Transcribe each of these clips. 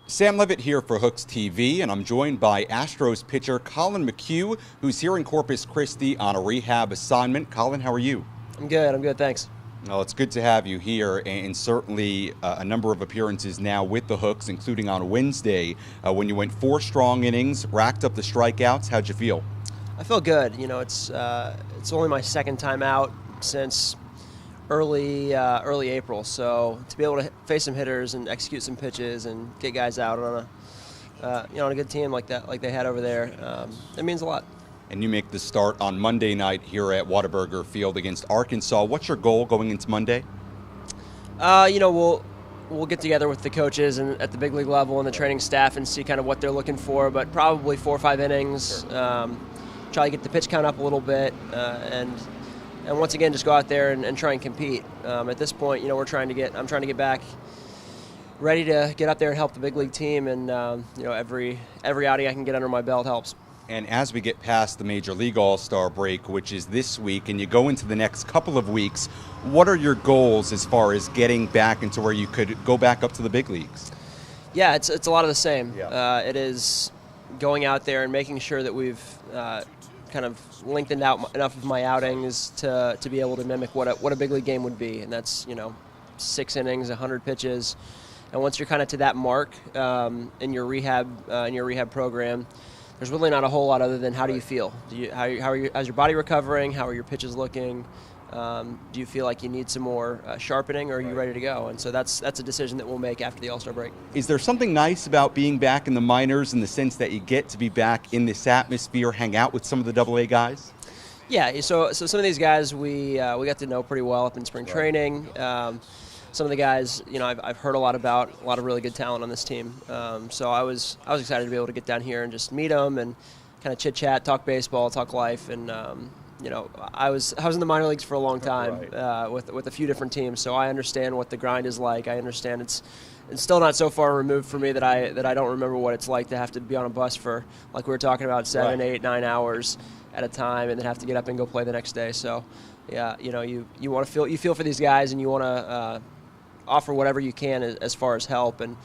Sam Levitt here for Hooks TV, and I'm joined by Astros pitcher Collin McHugh, who's here in Corpus Christi on a rehab assignment. Collin, how are you? I'm good, thanks. Well, it's good to have you here, and certainly a number of appearances now with the Hooks, including on Wednesday when you went 4 strong innings, racked up the strikeouts. How'd you feel? I feel good. You know, it's only my second time out since early April, so to be able to face some hitters and execute some pitches and get guys out on a good team like that, like they had over there, it means a lot. And you make the start on Monday night here at Whataburger Field against Arkansas. What's your goal going into Monday? We'll get together with the coaches and at the big league level and the training staff and see kind of what they're looking for, but probably 4 or 5 innings. Sure. Try to get the pitch count up a little bit, and once again, just go out there and try and compete. At this point, I'm trying to get back ready to get up there and help the big league team, and every outing I can get under my belt helps. And as we get past the Major League All-Star break, which is this week, and you go into the next couple of weeks, what are your goals as far as getting back into where you could go back up to the big leagues? Yeah, it's a lot of the same. Yeah. It is going out there and making sure that we've kind of lengthened out enough of my outings to be able to mimic what a big league game would be, and that's 6 innings, 100 pitches, and once you're kind of to that mark in your rehab program, there's really not a whole lot other than how do you feel? How's your body recovering? How are your pitches looking? Do you feel like you need some more sharpening, or are you ready to go? And so that's a decision that we'll make after the All-Star break. Is there something nice about being back in the minors in the sense that you get to be back in this atmosphere, hang out with some of the AA guys? Yeah, so some of these guys we got to know pretty well up in spring training. Some of the guys, I've heard a lot about, a lot of really good talent on this team. So I was excited to be able to get down here and just meet them and kind of chit-chat, talk baseball, talk life, and I was in the minor leagues for a long time, right, with a few different teams, so I understand what the grind is like. I understand it's still not so far removed for me that I don't remember what it's like to have to be on a bus for, like we were talking about, 7, 8, 9 hours at a time, and then have to get up and go play the next day. So, yeah, you want to feel for these guys, and you want to offer whatever you can as far as help, and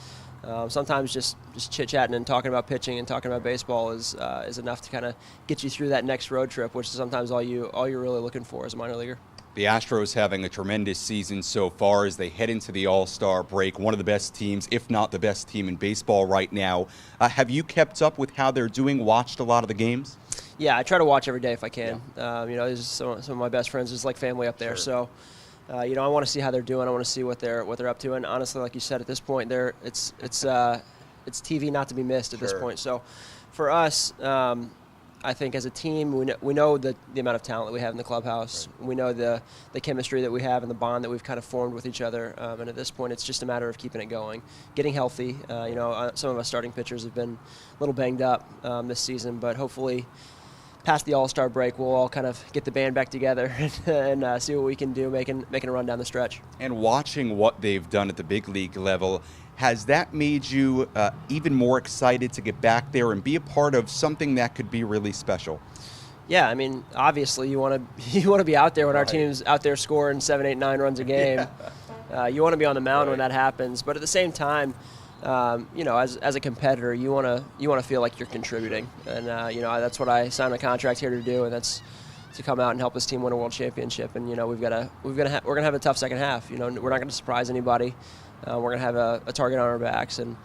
sometimes just chit-chatting and talking about pitching and talking about baseball is enough to kind of get you through that next road trip, which is sometimes all you're really looking for as a minor leaguer. The Astros having a tremendous season so far as they head into the All-Star break, one of the best teams, if not the best team in baseball right now. Have you kept up with how they're doing, watched a lot of the games? Yeah, I try to watch every day if I can. Yeah. There's some of my best friends, it's like family up there. Sure. So I want to see how they're doing. I want to see what they're up to. And honestly, like you said, at this point, it's TV not to be missed at Sure. this point. So for us, I think as a team, we know the amount of talent that we have in the clubhouse. Right. We know the chemistry that we have and the bond that we've kind of formed with each other. And at this point, it's just a matter of keeping it going, getting healthy. Some of us starting pitchers have been a little banged up this season, but hopefully past the All-Star break, we'll all kind of get the band back together and see what we can do, making a run down the stretch. And watching what they've done at the big league level, has that made you even more excited to get back there and be a part of something that could be really special? Yeah, I mean, obviously you want to be out there when Right. our team's out there scoring 7, 8, 9 runs a game. Yeah. You want to be on the mound when that happens, but at the same time, as a competitor, you want to feel like you're contributing, and that's what I signed a contract here to do, and that's to come out and help this team win a world championship. And we're gonna have a tough second half. We're not going to surprise anybody. We're going to have a target on our backs, and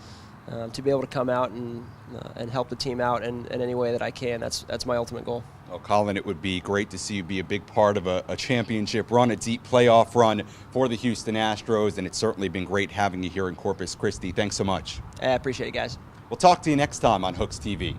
to be able to come out and help the team out in any way that I can, that's my ultimate goal. Well, Collin, it would be great to see you be a big part of a championship run, a deep playoff run for the Houston Astros, and it's certainly been great having you here in Corpus Christi. Thanks so much. I appreciate it, guys. We'll talk to you next time on Hooks TV.